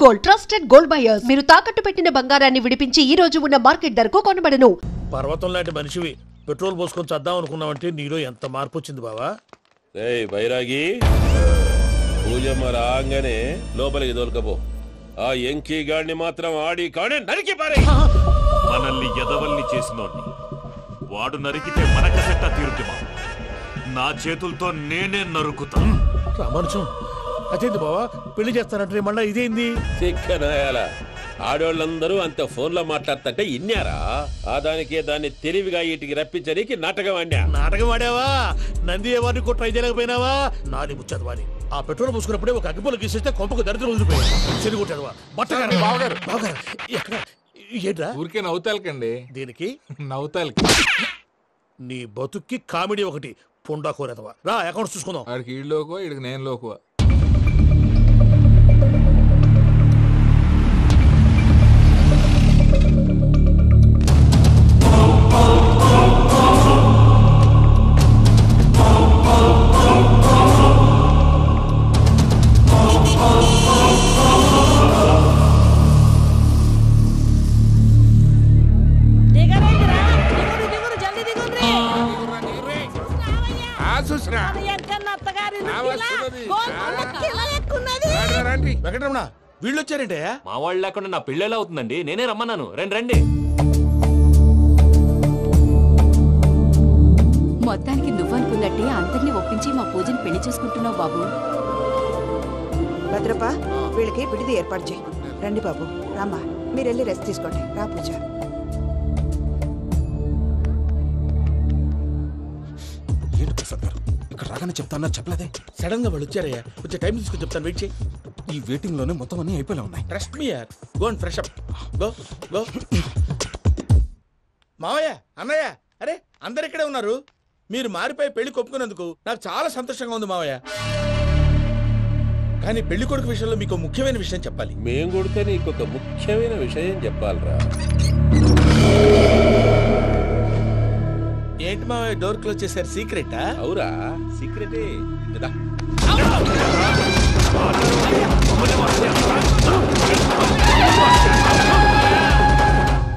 Gold, trusted gold buyers. మీరు తాకట్టు పెట్టిన బంగారాన్ని విడిపించి ఈ రోజు ఉన్న మార్కెట్ ధరకు కొనబడను. పర్వతం లాంటి మనిషివి పెట్రోల్ పోసుకొని చద్దాం అనుకున్నావంటే నీలో ఎంత మార్పు వచ్చింది బావా. ఏయ్ బైరాగి, పూజమ్మ రాగానే లోపలికి దొరకపో. ఆ ఎంకీ గాడిని మాత్రం ఆడి కాడే నరికి పారే. మనల్ని ఎదవల్ని చేసినోడ్ని వాడు నరికితే మనకసెట్టా తీరుతుమా? నా చేతులతో నేనే నరుకుతా. రామానుజం అదేంది బావా, పెళ్లి చేస్తానంటే మళ్ళా ఇదేంది? చిక్కనాయాల ఆడోళ్ళందరూ అంత ఫోన్లో మాట్లాడుతుంటే ఇన్నారా? ఆ దానికే దాన్ని తెలివిగా ఇటుకి రప్పించడానికి నాటకం ఆడా. నాటకం ఆడావా? నంది ఎవరిని కూడా ట్రై చేయలేకపోయినావా? నాని ముచ్చదు వాని ఆ పెట్రోల్ పూసుకున్నప్పుడే ఒక అగ్గిపొల గీసేస్తే కొంపకు దరిద్రం వదిలిపోయాడు. చెరుగుంటాడు బట్టగారు. బావగారు బావగారు ఎక్కడ ఏంట్రా? ఊరికే నవ్వుతాలకండి. దీనికి నవ్వుతాలకి నీ బతుక్కి కామెడీ ఒకటి పుండా కోరేదవా. రా అకౌంట్స్ చూసుకుందాం. ఆడికి ఈడు లోకువా, ఈడికి నేను లోకువా. వీళ్ళు వచ్చారంటే మా వాళ్ళు లేకుండా నా పెళ్ళేలా అవుతుందండి? నేనే రమ్మన్నాను. రండి రండి. మొత్తానికి నువ్వనుకున్నట్టే అందరినీ ఒప్పించి మా పూజని పెళ్లి చేసుకుంటున్నావు బాబు. భద్రప్ప, వీళ్ళకి విడిది ఏర్పాటు చేయి. రండి బాబు, రామ్మా, మీరు వెళ్ళి రెస్ట్ తీసుకోండి. రా పూజ. ఏంటి ప్రసాద్ గారు ఇక్కడ రాగానే చెప్తాను చెప్పలేదే? సడన్ గా వాళ్ళు వచ్చారయ్యా, కొంచెం టైం తీసుకొని చెప్తాను, వెయిట్ చేయి. ఈ వెయిటింగ్ లోనే మొత్తం అన్ని అయిపోయినా ఉన్నాయి. ట్రస్ట్ మీ యార్, go and fresh up. Go go. మావయ్య, అన్నయ్య, అరే అందరు ఇక్కడే ఉన్నారు. మీరు మారిపోయి పెళ్లి కొప్పుకున్నందుకు నాకు చాలా సంతోషంగా ఉంది మావయ్య. కానీ పెళ్లి కొడుకు విషయంలో మీకు ముఖ్యమైన విషయం చెప్పాలి. మేం కొడితే నీకు ఒక ముఖ్యమైన విషయం చెప్పాలరా. ఏంటి మావయ్య డోర్ క్లోజ్ చేశారు? సీక్రెటా? అవురా, సీక్రెటే.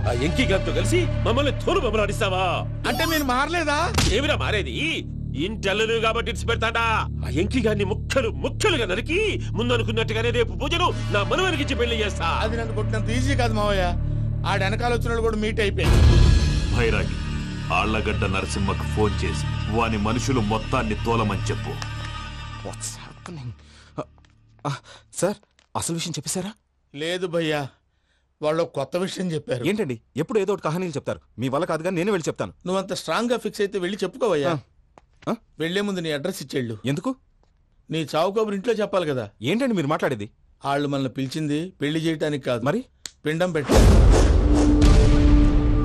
ఆ ఎంకీ గారితో కలిసి మమ్మల్ని తోలు బొమ్మలాడిస్తావా? అంటే మీరు మారలేదా? ఏమిరా మారేది? ఇంటల్లు కాబట్టి ఇడిచి పెడతాడా? ఆ ఎంకీ గారిని ముక్కలుగా నరికి ముందనుకున్నట్టుగానే రేపు పూజను నా మనవనికిచ్చి పెళ్లి చేస్తా. అది నన్ను కొట్టినంత ఈజీ కాదు మావయ్య. ఆ వెనకాల వచ్చిన కూడా మీట్ అయిపోయింది. భైరాగి, ఆళ్లగడ్డ నరసింహకు ఫోన్ చేసి వాని మనుషులు మొత్తాన్ని తోలమని చెప్పు. సార్, అసలు విషయం చెప్పేశారా? లేదు భయ్యా, వాళ్ళు కొత్త విషయం చెప్పారు. ఏంటండి ఎప్పుడు ఏదో ఒకటి కహానీలు చెప్తారు? మీ వల్ల కాదుగా, నేనే వెళ్ళి చెప్తాను. నువ్వంత స్ట్రాంగ్ గా ఫిక్స్ అయితే వెళ్ళి చెప్పుకోవయ్యా. వెళ్లే ముందు నీ అడ్రస్ ఇచ్చేళ్ళు. ఎందుకు? నీ చావు కబురు ఇంట్లో చెప్పాలి కదా. ఏంటండి మీరు మాట్లాడేది? వాళ్ళు మనల్ని పిలిచింది పెళ్లి చేయడానికి కాదు, మరి పిండం పెట్టారు.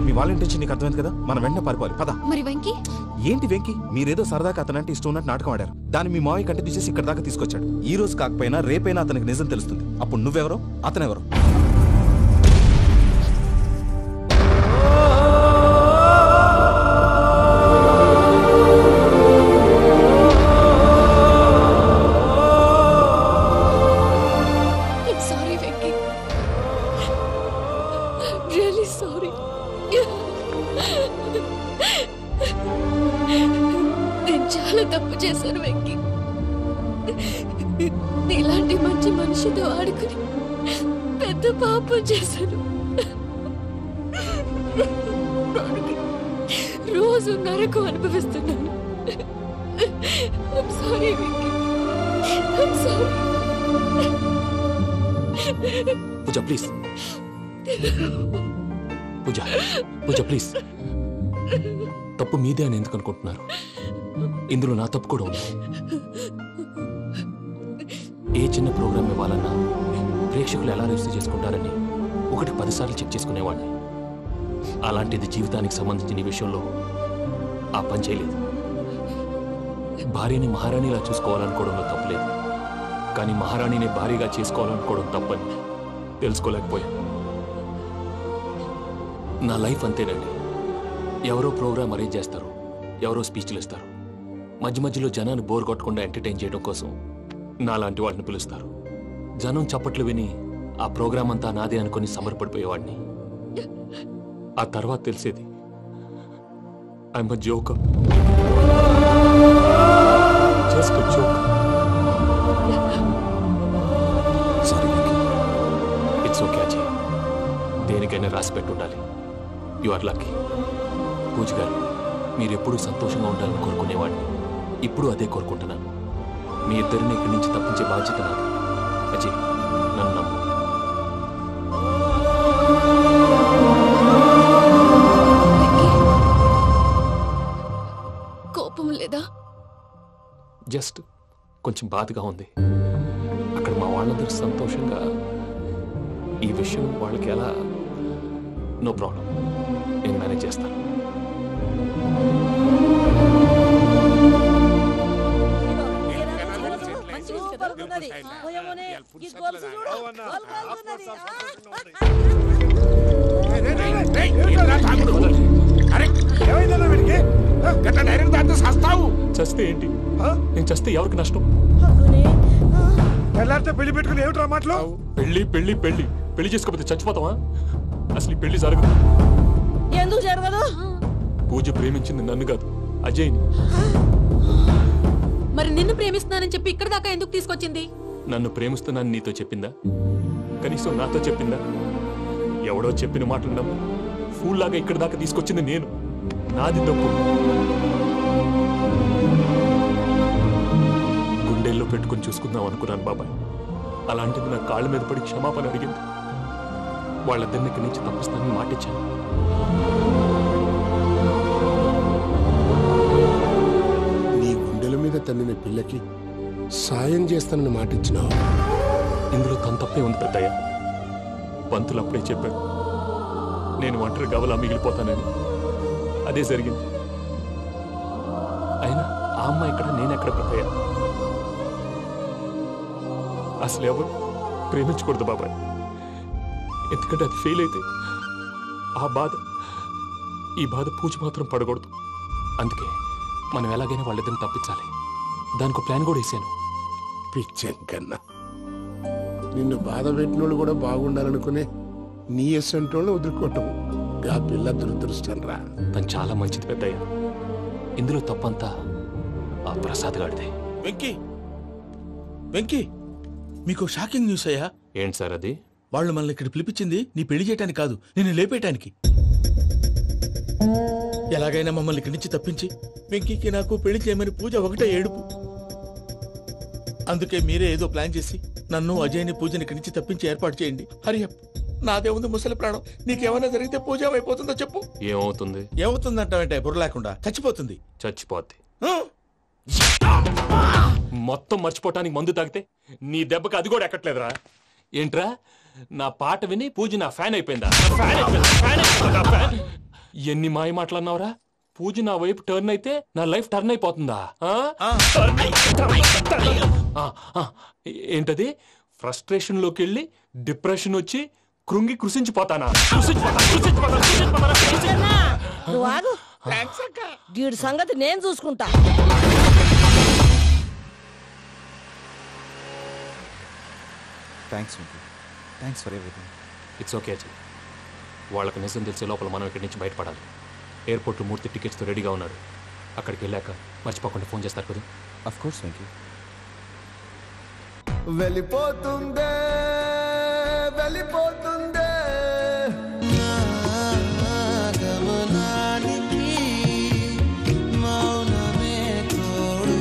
మీ వాళ్ళ ఇంటి నీకు అర్థమైంది కదా, మనం వెంటనే పారిపోవాలి. పద. మరి వెంకీ? ఏంటి వెంకీ? మీరేదో సరదాగా అతనంటే ఇష్టం ఉన్నట్టు నాటకం ఆడారు. దాన్ని మీ మావయ్య కంటే తీసేసి ఇక్కడ దాకా తీసుకొచ్చాడు. ఈ రోజు కాకపోయినా రేపైనా అతనికి నిజం తెలుస్తుంది. అప్పుడు నువ్వెవరో అతనెవరో. చాలా తప్పు చేశాను వెంకీ. ఇలాంటి మంచి మనిషితో ఆడుకుని పెద్ద పాపం చేశాను. రోజు నరకం అనుభవిస్తున్నాను. I'm sorry, Venky. I'm sorry. Pooja please. Pooja please. తప్పు మీదే అని ఎందుకు అనుకుంటున్నారు? ఇందులో నా తప్పు కూడా ఉంది. ఏ చిన్న ప్రోగ్రామ్ ఇవ్వాలన్నా ప్రేక్షకులు ఎలా రిసీవ్ చేసుకుంటారని 1-10 సార్లు చెక్ చేసుకునేవాడిని. అలాంటిది జీవితానికి సంబంధించిన ఈ విషయంలో ఆ పని చేయలేదు. భార్యని మహారాణిలా చూసుకోవాలనుకోవడంలో తప్పులేదు, కానీ మహారాణిని భార్యగా చేసుకోవాలనుకోవడం తప్పని తెలుసుకోలేకపోయాను. నా లైఫ్ అంతేనండి. ఎవరో ప్రోగ్రామ్ అరేంజ్ చేస్తారు, ఎవరో స్పీచ్లు ఇస్తారు, మధ్య మధ్యలో జనాన్ని బోర్ కొట్టకుండా ఎంటర్టైన్ చేయడం కోసం నాలాంటి వాటిని పిలుస్తారు. జనం చప్పట్లు విని ఆ ప్రోగ్రామ్ అంతా నాదే అనుకుని సమర్పడిపోయేవాడిని. ఆ తర్వాత తెలిసేది I'm a joker, just a joker. It's okay Ajay, దేనికైనా రాసి పెట్టి ఉండాలి. You are lucky. పూజ గారు, మీరు ఎప్పుడూ సంతోషంగా ఉండాలని కోరుకునేవాడిని. ఇప్పుడు అదే కోరుకుంటున్నాను. మీ ఇద్దరిని ఇక్కడి నుంచి తప్పించే బాధ్యత నాది. అజయ్, నన్ను నమ్ము. కోపం లేదా? జస్ట్ కొంచెం బాధగా ఉంది. అక్కడ మా వాళ్ళందరూ సంతోషంగా ఈ విషయం వాళ్ళకి ఎలా, నో ప్రాబ్లం, నేను మేనేజ్ చేస్తాను. చస్తే ఏంటి? నేను చస్తే ఎవరికి నష్టం? పెళ్లి పెట్టుకుని ఏమిట్రా మాటలు? పెళ్లి పెళ్లి పెళ్లి పెళ్లి చేసుకోకపోతే చచ్చిపోతావా? అసలు ఈ పెళ్లి జరగదు. ఎందుకు జరగదు? పూజ ప్రేమించింది నన్ను కాదు, అజయ్ని. మరి నిన్ను ప్రేమిస్తున్నానని చెప్పి ఇక్కడ దాకా ఎందుకు తీసుకొచ్చింది? నన్ను ప్రేమిస్తున్నాను నీతో చెప్పిందా? కనీసం నాతో చెప్పిందా? ఎవడో చెప్పిన మాటలు నమ్ము ఫూల్ లాగా ఇక్కడ దాకా తీసుకొచ్చింది నేను. నాది తప్పు. గుండెల్లో పెట్టుకుని చూసుకుందాం అనుకున్నాను బాబాయ్. అలాంటిది నా కాళ్ళ మీద పడి క్షమాపణ అడిగింది. వాళ్ళిద్దరిని ఇక్కడి నుంచి తప్పిస్తానని మాటిచ్చాను. నీ గుండెల మీద తన్నిన పిల్లకి సాయం చేస్తానని మాటిచ్చినావు. ఇందులో తన తప్పే ఉంది పెద్దయ్య. పంతులు అప్పుడే చెప్పాడు నేను ఒంటరి గవలా మిగిలిపోతానని. అదే జరిగింది. అయినా ఆ అమ్మాయి ఎక్కడ, నేనెక్కడ పెద్దయ్య? అసలు ఎవరు ప్రేమించకూడదు బాబాయ్. ఎందుకంటే అది ఫెయిల్ అయితే ఆ బాధ, ఈ బాధ పూజ మాత్రం పడకూడదు. అందుకే మనం ఎలాగైనా వాళ్ళిద్దరిని తప్పించాలి. దానికి ప్లాన్ కూడా వేసాను. పిచ్చెంకన్నా, నిన్ను బాధ పెట్టినోళ్ళు కూడా బాగుండాలనుకునే నీ ఎస్సంటోళ్ళు వదులుకోవటం ఆ పిల్ల దురదృష్టం రా. తను చాలా మంచిది పెద్దయ్య. ఇందులో తప్పంతా ఆ ప్రసాద్ గాడిదే. వెంకీ, వెంకీ, మీకు షాకింగ్ న్యూస్ అయ్యా. ఏంటి సార్ అది? వాళ్ళు మనల్ని ఇక్కడ పిలిపించింది నీ పెళ్లి చేయటానికి కాదు, నిన్ను లేపేయటానికి. ఎలాగైనా మమ్మల్ని ఇక్కడి నుంచి తప్పించి వెంకీకి నాకు పెళ్లి చేయమని పూజ ఒకటే ఏడుపు. అందుకే మీరే ఏదో ప్లాన్ చేసి నన్ను అజయ్ని పూజని ఇక్కడి నుంచి తప్పించి ఏర్పాటు చేయండి. హరియప్, నాదే ఉంది ముసలి ప్రాణం. నీకేమైనా జరిగితే పూజ అయిపోతుందో చెప్పు. ఏమవుతుంది? ఏమవుతుందంటావంటే బుర్ర లేకుండా చచ్చిపోతుంది. చచ్చిపోద్ది. మొత్తం మర్చిపోవటానికి మందు తాగితే నీ దెబ్బకి అది కూడా ఎక్కట్లేదురా. ఏంట్రా, నా పాట విని పూజ నా ఫ్యాన్ అయిపోయిందా? ఎన్ని మాయ మాటలన్నావురా? పూజ నా వైపు టర్న్ అయితే నా లైఫ్ టర్న్ అయిపోతుందా? ఏంటది? ఫ్రస్ట్రేషన్ లోకి వెళ్ళి డిప్రెషన్ వచ్చి కృంగి కృషించిపోతానా? వీడి సంగతి నేను చూసుకుంటా. Thanks for everything. It's okay Ajay. వాళ్ళకి నిజం తెలిసే లోపల మనం ఇక్కడి నుంచి బయటపడాలి. ఎయిర్పోర్ట్లో మూర్తి టికెట్స్తో రెడీగా ఉన్నాడు. అక్కడికి వెళ్ళాక మర్చిపోకుండా ఫోన్ చేస్తారు కదా. Of course Venky. వెళ్ళిపోతుందే వెళ్ళిపోతుందే గమనానికి మౌనమే తోడు.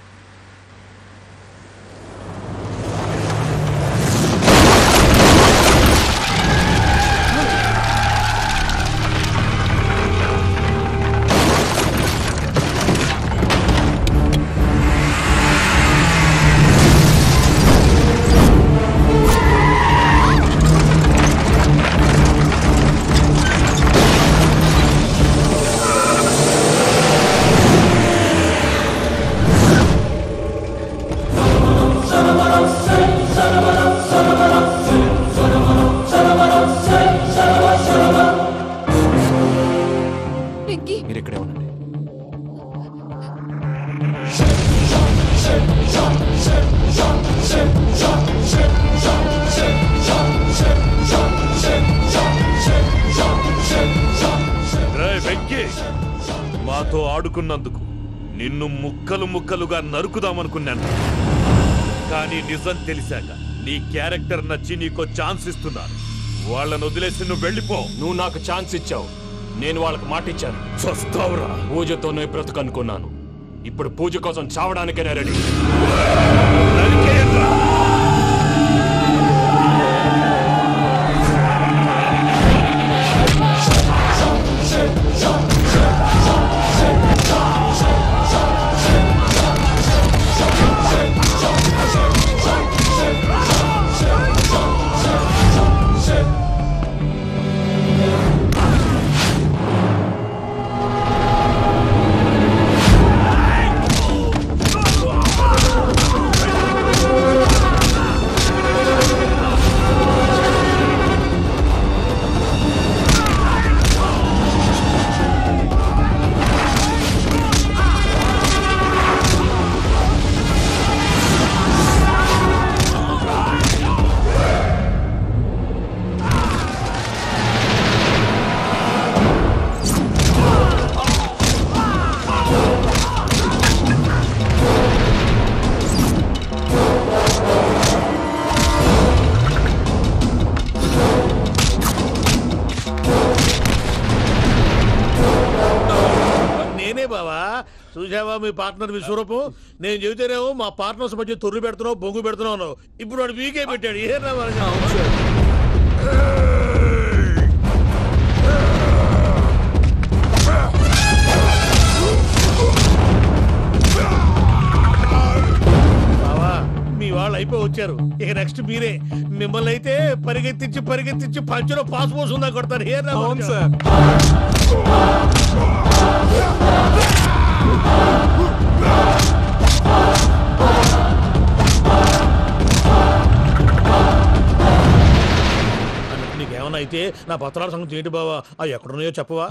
నాతో ఆడుకున్నందుకు నిన్ను ముక్కలు ముక్కలుగా నరుకుదామనుకున్నాను. కానీ నిజం తెలిసాక నీ క్యారెక్టర్ నచ్చి నీకో ఛాన్స్ ఇస్తున్నాను. వాళ్ళను వదిలేసి నువ్వు వెళ్ళిపో. నువ్వు నాకు ఛాన్స్ ఇచ్చావు, నేను వాళ్ళకి మాట ఇచ్చాను. చస్తావురా. పూజతోనే బ్రతుకనుకున్నాను, ఇప్పుడు పూజ కోసం చావడానికైనా రెడీ. చూసావా మీ పార్ట్నర్ విశ్వరూపం? నేను చెబితేనేమో మా పార్ట్నర్స్ మధ్య తొర్రు పెడుతున్నావు, బొంగు పెడుతున్నావు. ఇప్పుడు వాడు వీకే పెట్టాడు. ఏ బావా, మీ వాళ్ళు అయిపోయి వచ్చారు. ఇక నెక్స్ట్ మీరే. మిమ్మల్ని అయితే పరిగెత్తించి పరిగెత్తించి పంచులో పాస్ పోసుందా కొడతారు. ఏ నీకేమన్నా అయితే నా పత్రాల సంగతి ఏంటి బావా? అవి ఎక్కడున్నాయో చెప్పవా?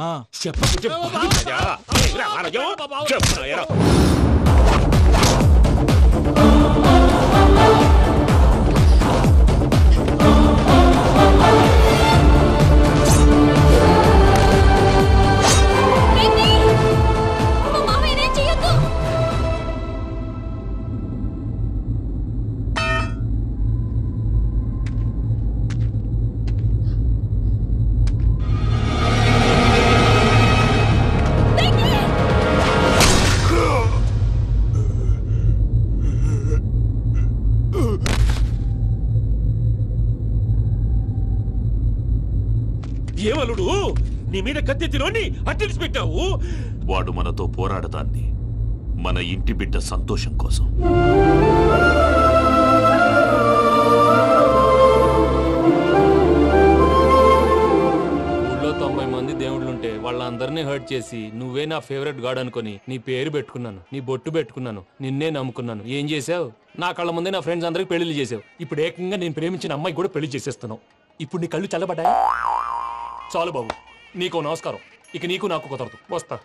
ఏమలుడు, నీ మీద కత్తెత్తిలోని అట్టెలిసి పెట్టావు. వాడు మనతో పోరాడతాన్ని మన ఇంటి బిడ్డ సంతోషం కోసం. ఊళ్ళో 90 మంది దేవుళ్ళుంటే వాళ్ళందరినీ హర్ట్ చేసి నువ్వే నా ఫేవరెట్ గాడ్ అనుకుని నీ పేరు పెట్టుకున్నాను, నీ బొట్టు పెట్టుకున్నాను, నిన్నే నమ్ముకున్నాను. ఏం చేసావు? నా కళ్ళ ముందే నా ఫ్రెండ్స్ అందరికి పెళ్లి చేసావు. ఇప్పుడు ఏకంగా నేను ప్రేమించిన అమ్మాయి కూడా పెళ్లి చేసేస్తున్నావు. ఇప్పుడు నీ కళ్ళు చల్లబడ్డాయి. చాలు బాబు, నీకు నమస్కారం. ఇక నీకు నాకు కుదరదు. వస్తా.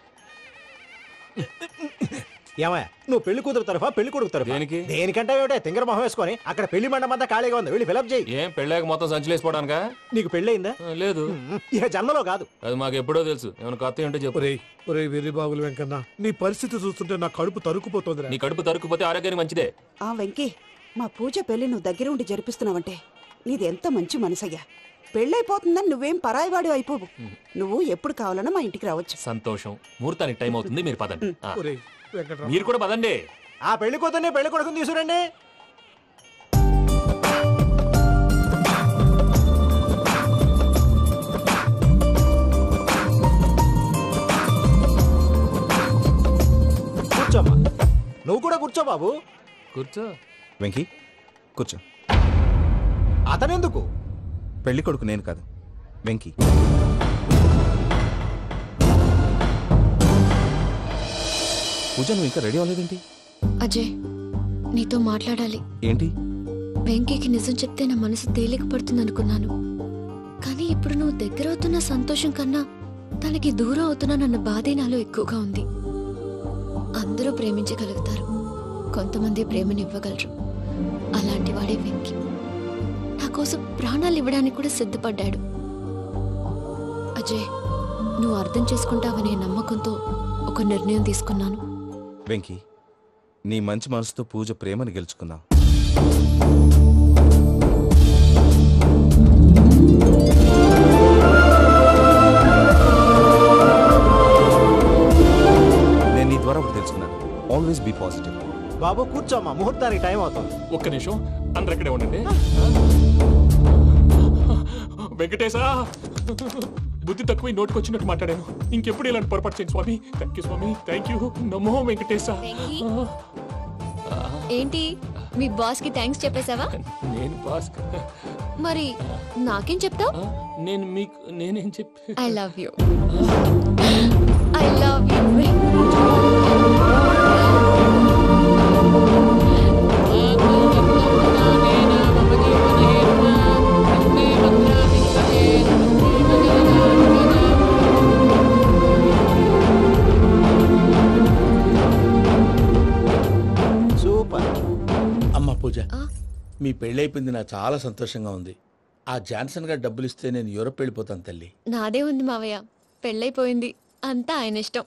ఏమయ్యా, నువ్వు పెళ్లి కూతురు తరఫా పెళ్లి కొడుకు తరఫా? దేనికి? దేనికంటే ఏమిటే తింగర మొహం వేసుకొని అక్కడ పెళ్లి మండపం అంతా ఖాళీగా ఉంది, వెళ్ళి ఫిలప్ చేయి. ఏం పెళ్ళాక మొత్తం సంచలేసిపోవడానికా? నీకు పెళ్ళయిందా? లేదు. ఇక జన్మలో కాదు. అది మాకు ఎప్పుడో తెలుసు. ఏమైనా కొత్త ఏంటో చెప్పు. ఒరే వెర్రి బాగులు వెంకన్న, నీ పరిస్థితి చూస్తుంటే నా కడుపు తరుక్కుపోతుంది. నీ కడుపు తరుక్కుపోతే ఆరోగ్యానికి మంచిదే. ఆ వెంకీ, మా పూజ పెళ్లి నువ్వు దగ్గర ఉండి జరిపిస్తున్నావంటే నీది ఎంత మంచి మనసయ్యా. పెళ్ళైపోతుందని నువ్వేం పరాయివాడు అయిపోవు. నువ్వు ఎప్పుడు కావాలన్నా మా ఇంటికి రావచ్చు. సంతోషం. ముహూర్తానికి టైం అవుతుంది, మీరు పదండి. మీరు కూడా పదండి. ఆ పెళ్లి కూతుర్ని పెళ్లి కొడుకుని తీసుకురండి. కూర్చోమ్మా. నువ్వు కూడా కూర్చో బాబు. కూర్చో. వెంకీ కూర్చో. అతనెందుకు? పెళ్లి కొడుకు నేను కాదు, వెంకీ. పూజ, నువ్వు ఇంకా రెడీ అవ్వలేదేంటి? అజయ్, నీతో మాట్లాడాలి. ఏంటి? వెంకీకి నిజం చెప్తే నా మనసు తేలిక పడుతుంది అనుకున్నాను. కానీ ఇప్పుడు నువ్వు దగ్గర అవుతున్న సంతోషం కన్నా తనకి దూరం అవుతున్నానన్న బాధే నాలో ఎక్కువగా ఉంది. అందరూ ప్రేమించగలుగుతారు, కొంతమంది ప్రేమనివ్వగలరు. అలాంటి వాడే వెంకీ. నా కోసం ప్రాణాలు ఇవ్వడానికి కూడా సిద్ధపడ్డాడు. అజయ్, నువ్వు అర్థం చేసుకుంటావనే నమ్మకంతో ఒక నిర్ణయం తీసుకున్నాను. వెంకీ, నీ మంచి మనసుతో పూజ ప్రేమని గెలుచుకుందాం. నేను నీ ద్వారా ఒకటి తెలుసుకున్నాను. Always be positive. బాబు కూర్చోమ్మా, ముహూర్తానికి టైం అవుతుంది. ఒక్క నిమిషం, అందరు ఇక్కడే ఉండండి. వెంకటేశా, బుద్ధి తక్కువ నోటికి వచ్చినట్టు మాట్లాడాను. ఇంకెప్పుడు ఇలాంటి పొరపాటు చేయండి స్వామి. థ్యాంక్ యూ స్వామి, థ్యాంక్ యూ. నమో వెంకటేశా. ఏంటి మీ బాస్ కి థ్యాంక్స్ చెప్పేశావా? నేను బాస్ మరి నాకేం చెప్తావు? నేను మీకు నేనేం చెప్పి I love you. I love you. Super. అమ్మ పూజ, మీ పెళ్ళైపోయింది, నాకు చాలా సంతోషంగా ఉంది. ఆ జాన్సన్ గారు డబ్బులు ఇస్తే నేను యూరోప్ వెళ్ళిపోతాను తల్లి. నాదే ఉంది మావయ్య, పెళ్ళైపోయింది, అంతా ఆయన ఇష్టం.